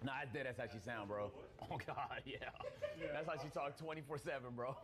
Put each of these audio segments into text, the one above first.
Nah, that's how she sound, bro. Oh God, yeah. That's how she talk 24/7, bro.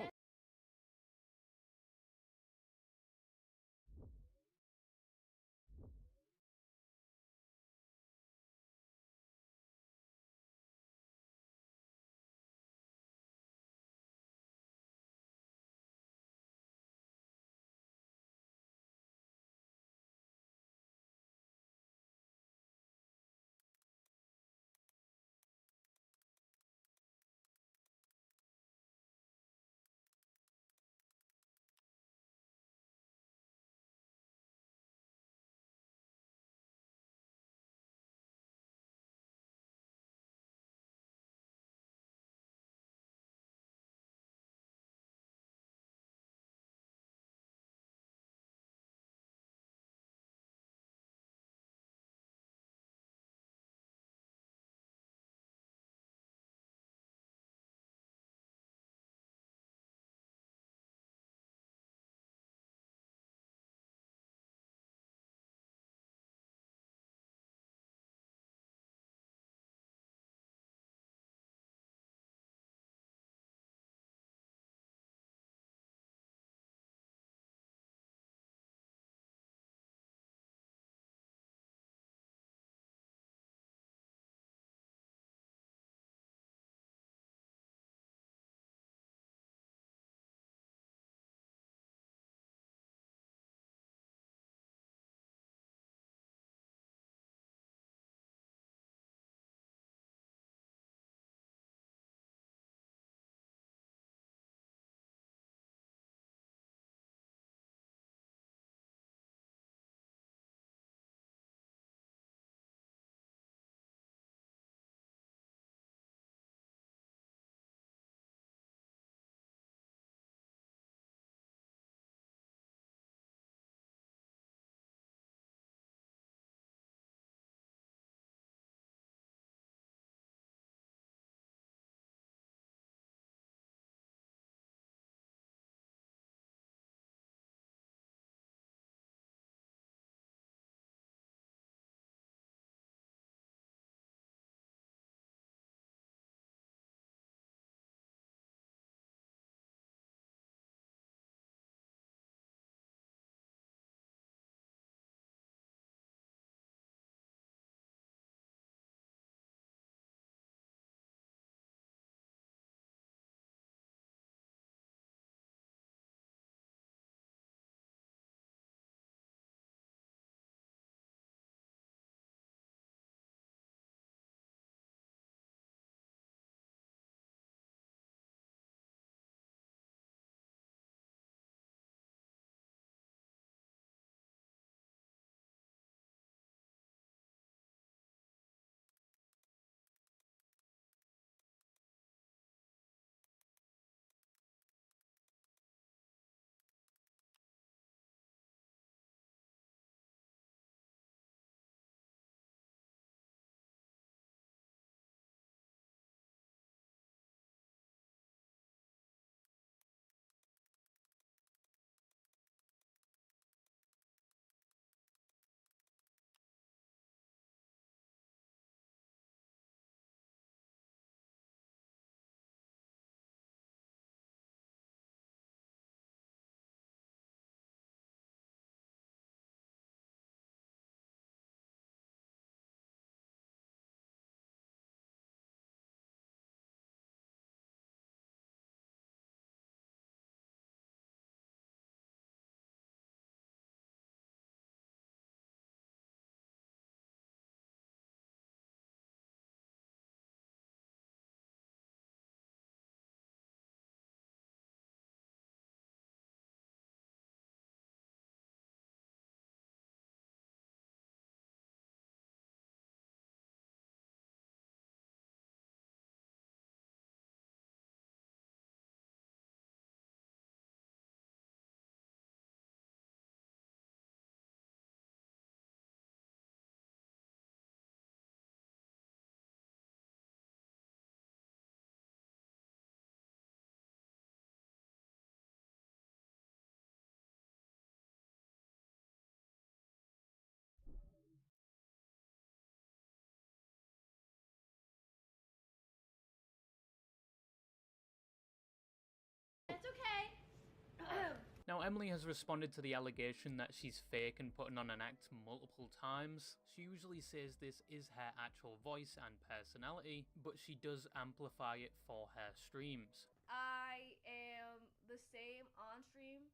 Now, Emily has responded to the allegation that she's fake and putting on an act multiple times. She usually says this is her actual voice and personality, but she does amplify it for her streams. I am the same on stream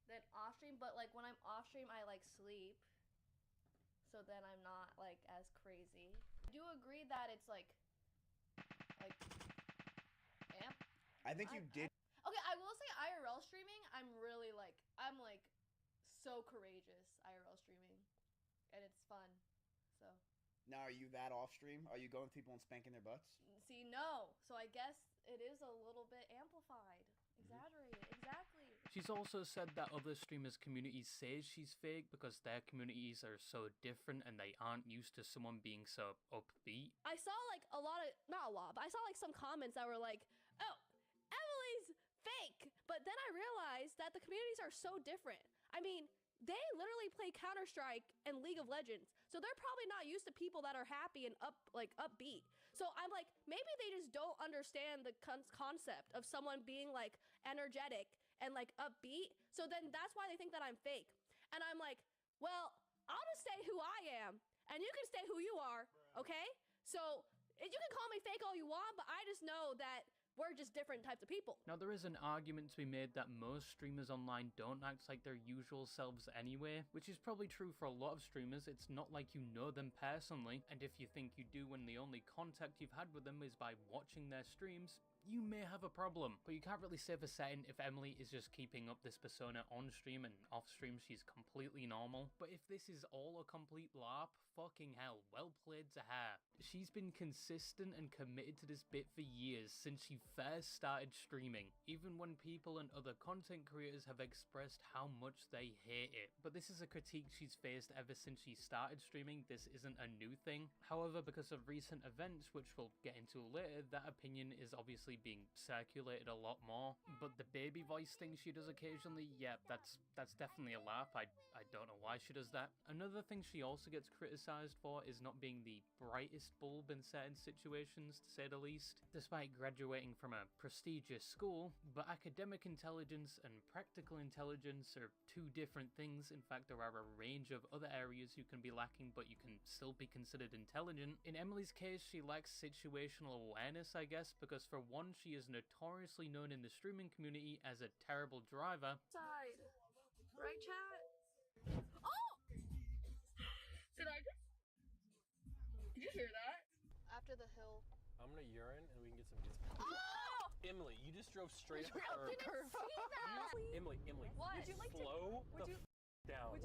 than off stream, but like when I'm off stream, I like sleep. So then I'm not like as crazy. I do agree that it's like amp. I think you did. Okay, I will say IRL streaming, I'm like so courageous IRL streaming, and it's fun. So. Now, are you that off stream? Are you going with people and spanking their butts? See, no. So I guess it is a little bit amplified, exaggerated. Exactly. She's also said that other streamers' communities say she's fake because their communities are so different and they aren't used to someone being so upbeat. I saw like a lot of, not a lot, but I saw like some comments that were like, oh, Emily's fake. But then I realized that the communities are so different. I mean, they literally play Counter-Strike and League of Legends. So they're probably not used to people that are happy and upbeat. So I'm like, maybe they just don't understand the concept of someone being like energetic and like upbeat. So then that's why they think that I'm fake. And I'm like, well, I'll just stay who I am and you can stay who you are, okay? So you can call me fake all you want, but I just know that we're just different types of people. Now, there is an argument to be made that most streamers online don't act like their usual selves anyway, which is probably true for a lot of streamers. It's not like you know them personally, and if you think you do when the only contact you've had with them is by watching their streams, you may have a problem. But you can't really say for certain if Emily is just keeping up this persona on stream and off stream she's completely normal. But if this is all a complete LARP, fucking hell, well played to her. She's been consistent and committed to this bit for years since she first started streaming, even when people and other content creators have expressed how much they hate it. But this is a critique she's faced ever since she started streaming. This isn't a new thing. However, because of recent events, which we'll get into later, that opinion is obviously being circulated a lot more. But the baby voice thing she does occasionally, yeah, that's definitely a laugh. I don't know why she does that. Another thing she also gets criticized for is not being the brightest bulb in certain situations, to say the least. Despite graduating from a prestigious school, but academic intelligence and practical intelligence are two different things. In fact, there are a range of other areas you can be lacking, but you can still be considered intelligent. In Emily's case, she lacks situational awareness, I guess, because for one, she is notoriously known in the streaming community as a terrible driver. Side. Right, chat? Oh! Did I just... Did you hear that? After the hill. I'm gonna urine and we can get some good. Oh! Emily, you just drove straight up I didn't see that! Emily, What? Would you like to slow down.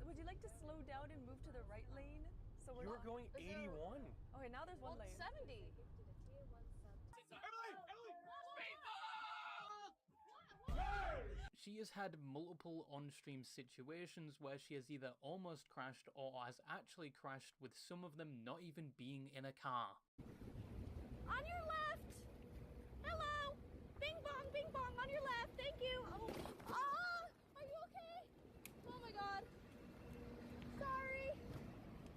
Would you like to slow down and move to the right lane? So we're You were going 81. Okay, now there's one lane. 70. She has had multiple on-stream situations where she has either almost crashed or has actually crashed, with some of them not even being in a car. On your left! Hello! Bing bong, on your left, thank you! Oh, are you okay? Oh my god. Sorry.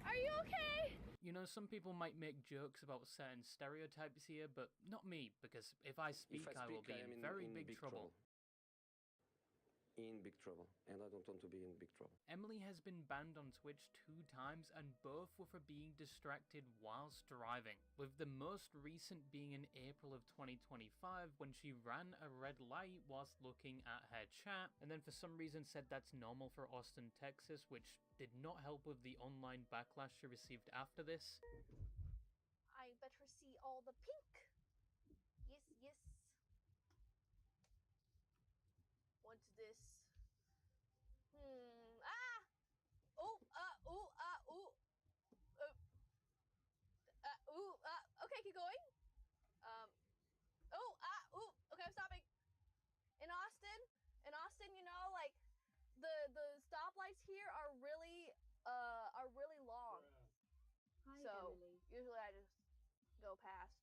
Are you okay? You know, some people might make jokes about certain stereotypes here, but not me, because if I speak, I will be in very big trouble. In big trouble, and I don't want to be in big trouble. Emily has been banned on Twitch 2 times, and both were for being distracted whilst driving, with the most recent being in April of 2025 when she ran a red light whilst looking at her chat, and then for some reason said that's normal for Austin, Texas, which did not help with the online backlash she received after this. I better see all the pink. Yes, yes. What's this? Okay, keep going. Okay, I'm stopping. In Austin, you know, like the stoplights here are really long. Hi, So Emily. usually I just go past.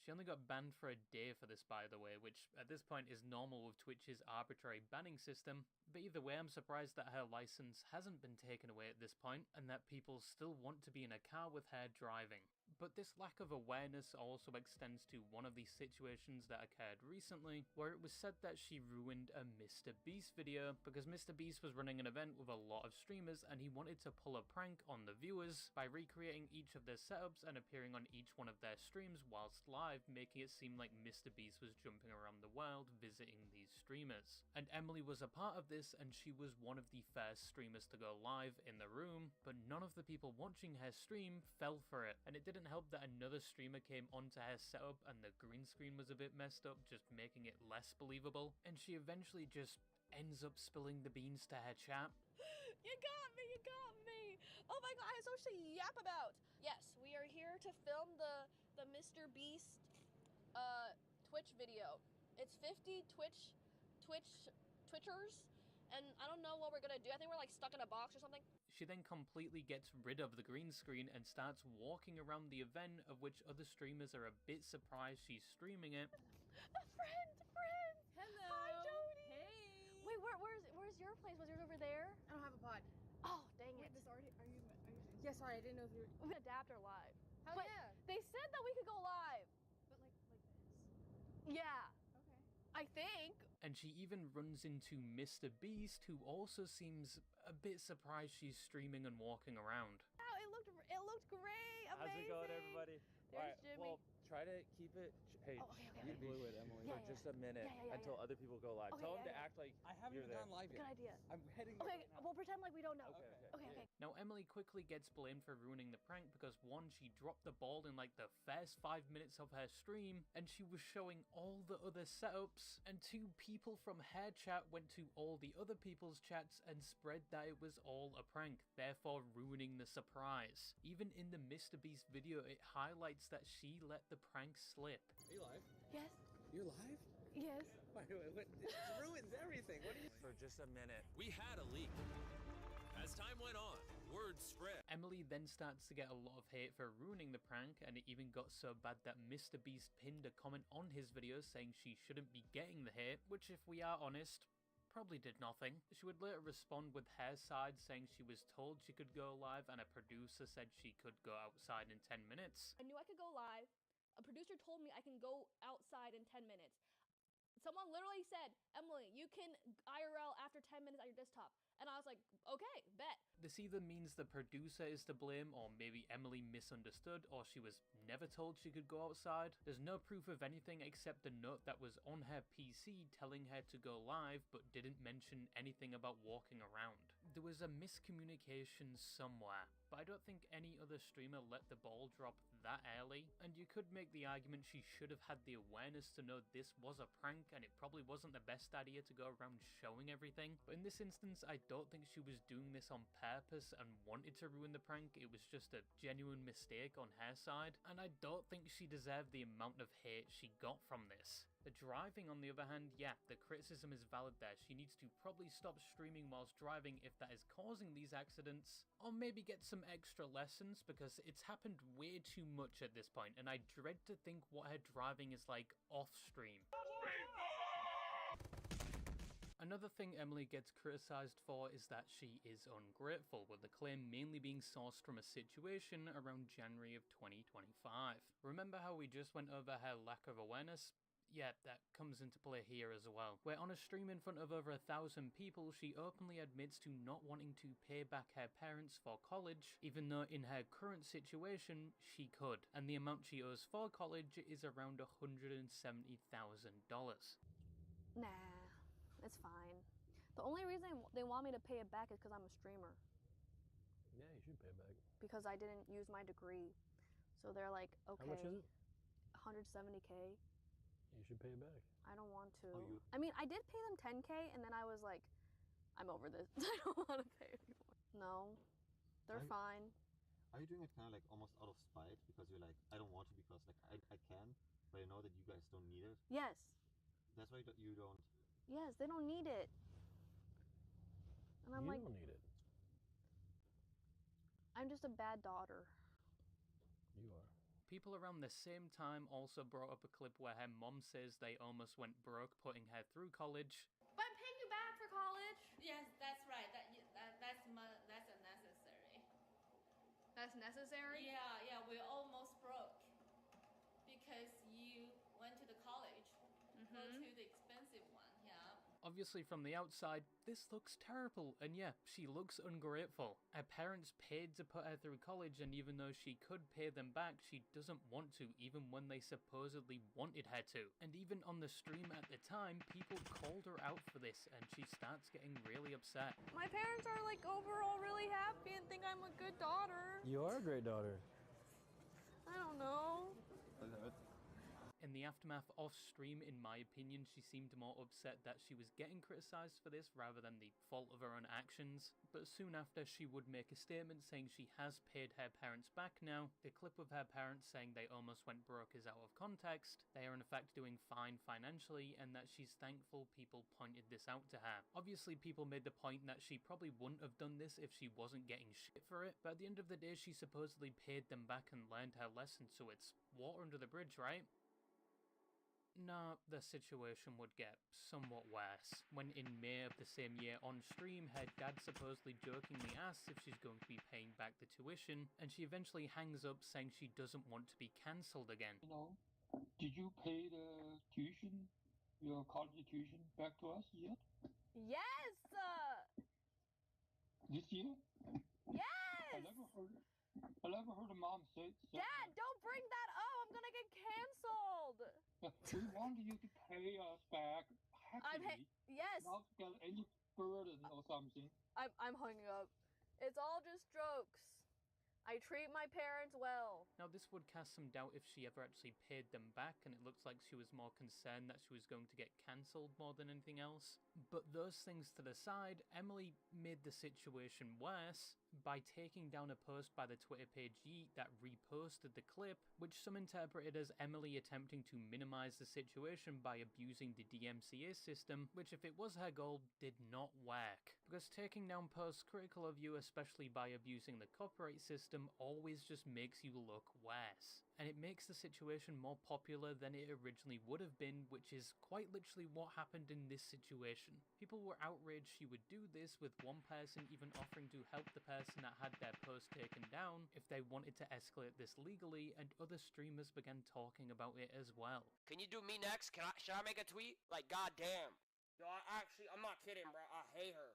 She only got banned for a day for this, by the way, which at this point is normal with Twitch's arbitrary banning system. But either way, I'm surprised that her license hasn't been taken away at this point, and that people still want to be in a car with her driving. But this lack of awareness also extends to one of these situations that occurred recently, where it was said that she ruined a Mr. Beast video because Mr. Beast was running an event with a lot of streamers and he wanted to pull a prank on the viewers by recreating each of their setups and appearing on each one of their streams whilst live, making it seem like Mr. Beast was jumping around the world visiting these streamers. And Emily was a part of this, and she was one of the first streamers to go live in the room, but none of the people watching her stream fell for it, and it didn't help that another streamer came onto her setup and the green screen was a bit messed up, just making it less believable, and she eventually just ends up spilling the beans to her chat. You got me, you got me. Oh my god, I have so much to yap about. Yes, we are here to film the Mr. Beast Twitch video. It's 50 Twitchers, and I don't know what we're gonna do. I think we're like stuck in a box or something. She then completely gets rid of the green screen and starts walking around the event, of which other streamers are a bit surprised she's streaming it. A friend! Hello. Hi, Jody! Hey. Wait, where's your place? Was yours over there? I don't have a pod. Oh, dang it. Wait, this already, are you? Yeah, sorry, I didn't know if you were. We adapt our live. Hell But yeah. they said that we could go live. But like this. Yeah, Okay. I think. And she even runs into Mr. Beast, who also seems a bit surprised she's streaming and walking around. Wow, it looked great. How's Amazing. it going, everybody? There's Jimmy. Well, try to keep it. Hey, Oh, okay, you okay. blew it, Emily, Yeah, for yeah. just a minute Yeah, until yeah. other people go live. Okay, Tell them yeah, to yeah. act like I haven't you're even there. gone live Good yet. idea. I'm heading there Okay, right now. we'll pretend like we don't know. Okay. Okay. Now, Emily quickly gets blamed for ruining the prank because, one, she dropped the ball in like the first 5 minutes of her stream, and she was showing all the other setups, and two, people from her chat went to all the other people's chats and spread that it was all a prank, therefore ruining the surprise. Even in the Mr. Beast video, it highlights that she let the prank slip. Are you live? Yes. You're live? Yes. It ruins everything. What do you? For just a minute. We had a leak. As time went on, word spread. Emily then starts to get a lot of hate for ruining the prank, and it even got so bad that Mr. Beast pinned a comment on his video saying she shouldn't be getting the hate, which, if we are honest, probably did nothing. She would later respond with her side, saying she was told she could go live and a producer said she could go outside in 10 minutes. I knew I could go live. A producer told me I can go outside in 10 minutes. Someone literally said, Emily, you can IRL after 10 minutes at your desktop. And I was like, okay, bet. This either means the producer is to blame, or maybe Emily misunderstood, or she was never told she could go outside. There's no proof of anything except the note that was on her PC telling her to go live, but didn't mention anything about walking around. There was a miscommunication somewhere, but I don't think any other streamer let the ball drop that early, and you could make the argument she should have had the awareness to know this was a prank and it probably wasn't the best idea to go around showing everything. But in this instance, I don't think she was doing this on purpose and wanted to ruin the prank. It was just a genuine mistake on her side, and I don't think she deserved the amount of hate she got from this. The driving, on the other hand, yeah, the criticism is valid there. She needs to probably stop streaming whilst driving if that is causing these accidents, or maybe get some extra lessons, because it's happened way too much at this point, and I dread to think what her driving is like off-stream. Another thing Emily gets criticised for is that she is ungrateful, with the claim mainly being sourced from a situation around January of 2025. Remember how we just went over her lack of awareness? Yeah, that comes into play here as well, where on a stream in front of over 1,000 people, she openly admits to not wanting to pay back her parents for college, even though in her current situation, she could, and the amount she owes for college is around $170,000. Nah, it's fine. The only reason they want me to pay it back is because I'm a streamer. Yeah, you should pay back. Because I didn't use my degree. So they're like, okay. How much is it? 170K. You should pay it back. I don't want to. Oh, you- I mean, I did pay them 10K, and then I was like, I'm over this. I don't want to pay anymore. No, they're fine. Are you doing it kind of like almost out of spite because you're like, I don't want to because like I can, but I know that you guys don't need it. Yes. That's why you don't. Yes, they don't need it. And I'm You like, don't need it. I'm just a bad daughter. You are. People around the same time also brought up a clip where her mom says they almost went broke putting her through college. But I'm paying you back for college. Yes, that's right. That's unnecessary. That's that's necessary? Yeah, we almost broke because you went to the college, go to the expensive one. Yeah. Obviously, from the outside, this looks terrible, and yeah, she looks ungrateful. Her parents paid to put her through college, and even though she could pay them back, she doesn't want to, even when they supposedly wanted her to. And even on the stream at the time, people called her out for this, and she starts getting really upset. My parents are like overall really happy and think I'm a good daughter. You are a great daughter. I don't know. In the aftermath off stream, in my opinion, she seemed more upset that she was getting criticised for this rather than the fault of her own actions. But soon after, she would make a statement saying she has paid her parents back now. The clip of her parents saying they almost went broke is out of context. They are in fact doing fine financially, and that she's thankful people pointed this out to her. Obviously, people made the point that she probably wouldn't have done this if she wasn't getting shit for it, but at the end of the day, she supposedly paid them back and learned her lesson, so it's water under the bridge, right? No, the situation would get somewhat worse. When in May of the same year on stream, her dad supposedly jokingly asks if she's going to be paying back the tuition, and she eventually hangs up saying she doesn't want to be cancelled again. You know, did you pay the tuition, your college tuition back to us yet? Yes! This year? Yes! I never heard a mom say Dad, don't bring that up! I'm gonna get cancelled! We wanted you to pay us back happily. Yes! Not get any burden or something. I'm hanging up. It's all just jokes. I treat my parents well. Now, this would cast some doubt if she ever actually paid them back, and it looks like she was more concerned that she was going to get cancelled more than anything else. But those things to the side, Emily made the situation worse by taking down a post by the Twitter page Yeet that reposted the clip, which some interpreted as Emily attempting to minimize the situation by abusing the DMCA system, which, if it was her goal, did not work. Because taking down posts critical of you, especially by abusing the copyright system, always just makes you look worse. And it makes the situation more popular than it originally would have been, which is quite literally what happened in this situation. People were outraged she would do this, with one person even offering to help the person that had their post taken down if they wanted to escalate this legally, and other streamers began talking about it as well. Can you do me next? Should I make a tweet? Like, goddamn. Yo, I'm not kidding, bro. I hate her.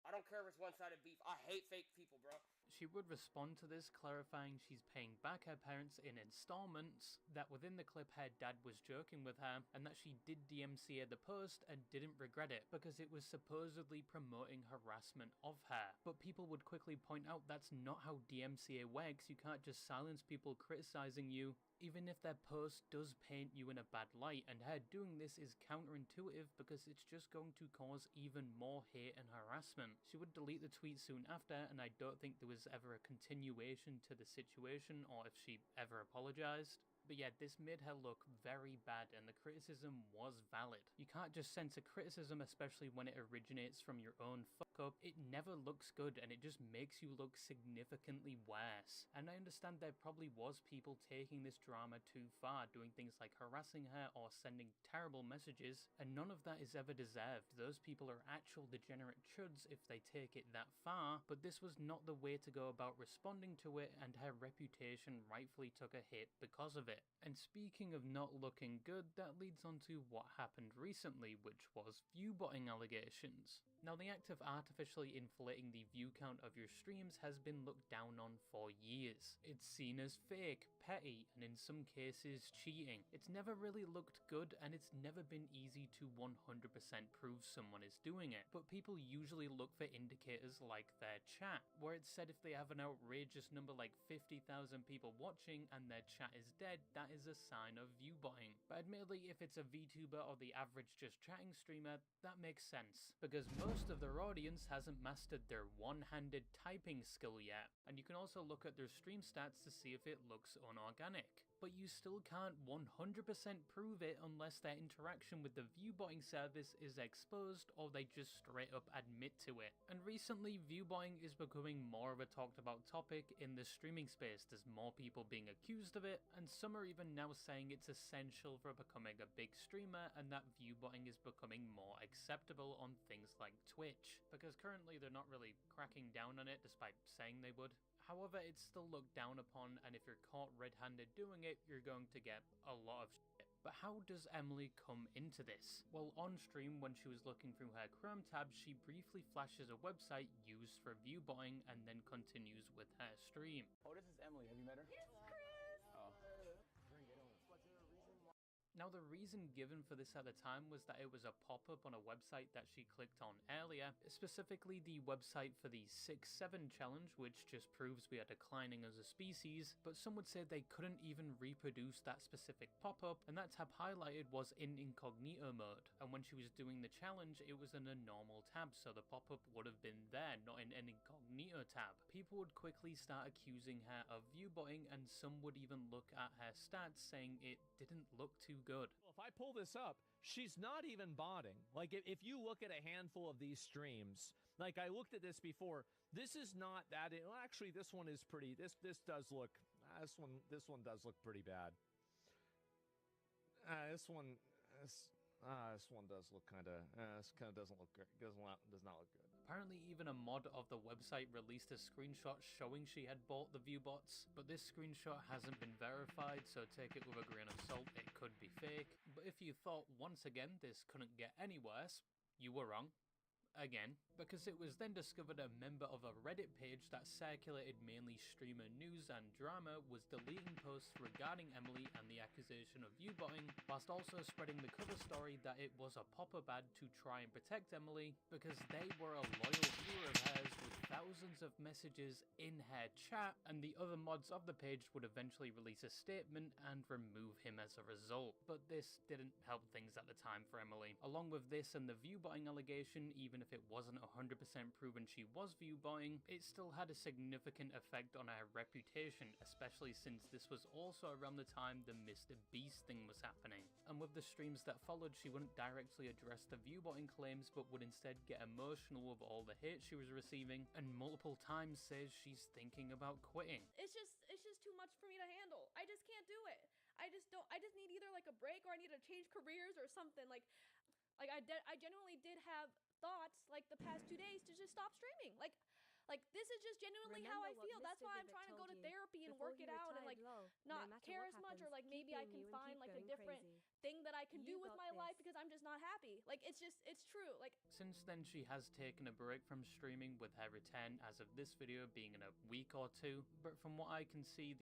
I don't care if it's one-sided beef. I hate fake people, bro. She would respond to this, clarifying she's paying back her parents in installments, that within the clip her dad was joking with her, and that she did DMCA the post and didn't regret it because it was supposedly promoting harassment of her. But people would quickly point out that's not how DMCA works. You can't just silence people criticizing you, even if their post does paint you in a bad light, and her doing this is counterintuitive because it's just going to cause even more hate and harassment. She would delete the tweet soon after, and I don't think there was ever a continuation to the situation or if she ever apologized. But yeah, this made her look very bad, and the criticism was valid. You can't just censor criticism, especially when it originates from your own fuck up. It never looks good, and it just makes you look significantly worse. And I understand there probably was people taking this drama too far, doing things like harassing her or sending terrible messages, and none of that is ever deserved. Those people are actual degenerate chuds if they take it that far, but this was not the way to go about responding to it, and her reputation rightfully took a hit because of it. And speaking of not looking good, that leads on to what happened recently, which was view botting allegations. Now, the act of artificially inflating the view count of your streams has been looked down on for years. It's seen as fake, petty, and in some cases cheating. It's never really looked good, and it's never been easy to 100% prove someone is doing it. But people usually look for indicators like their chat, where it's said if they have an outrageous number like 50,000 people watching and their chat is dead, that is a sign of view botting. But admittedly, if it's a VTuber or the average just chatting streamer, that makes sense, because most of their audience hasn't mastered their one-handed typing skill yet, and you can also look at their stream stats to see if it looks unorganic. But you still can't 100% prove it unless their interaction with the view botting service is exposed or they just straight up admit to it. And recently, view botting is becoming more of a talked about topic in the streaming space. There's more people being accused of it, and some are even now saying it's essential for becoming a big streamer, and that view botting is becoming more acceptable on things like Twitch. because currently they're not really cracking down on it despite saying they would. However, it's still looked down upon, and if you're caught red-handed doing it, you're going to get a lot of shit. But how does Emily come into this? Well, on stream, when she was looking through her Chrome tab, she briefly flashes a website used for view botting and then continues with her stream. Oh, this is Emily. Have you met her? Yes, Chris! Oh. Now, the reason given for this at the time was that it was a pop-up on a website that she clicked on earlier, specifically the website for the 6-7 challenge, which just proves we are declining as a species, but some would say they couldn't even reproduce that specific pop-up, and that tab highlighted was in incognito mode, and when she was doing the challenge, it was in a normal tab, so the pop-up would have been there, not in an incognito tab. People would quickly start accusing her of view-botting, and some would even look at her stats saying it didn't look too good. Well, if I pull this up, she's not even botting. Like, if you look at a handful of these streams, like I looked at this before, this is not that. Well, actually, this one is pretty. This does look. This one does look pretty bad. This one does look kind of. This kind of doesn't look good. Does not look good. Apparently, even a mod of the website released a screenshot showing she had bought the viewbots, but this screenshot hasn't been verified, so take it with a grain of salt, it could be fake. But if you thought, once again, this couldn't get any worse, you were wrong. Again, because it was then discovered a member of a Reddit page that circulated mainly streamer news and drama was deleting posts regarding Emily and the accusation of view-botting, whilst also spreading the cover story that it was a pop-up ad to try and protect Emily because they were a loyal viewer of hers with thousands of messages in her chat, and the other mods of the page would eventually release a statement and remove him as a result. But this didn't help things at the time for Emily. Along with this and the view-botting allegation, even if it wasn't 100% proven she was view-botting, it still had a significant effect on her reputation, especially since this was also around the time the Mr. Beast thing was happening. And with the streams that followed, she wouldn't directly address the view-botting claims, but would instead get emotional with all the hate she was receiving, and multiple times says she's thinking about quitting. It's just too much for me to handle. I just can't do it. I just need either like a break, or I need to change careers or something. Like I genuinely did have thoughts like the past 2 days to just stop streaming. Like this is just genuinely how I feel. That's why I'm trying to go to therapy and work it out and like not care as much, or like maybe I can find like a different thing that I can do with my life because I'm just not happy. Like it's true. Like since then she has taken a break from streaming, with her return as of this video being in a week or two, but from what I can see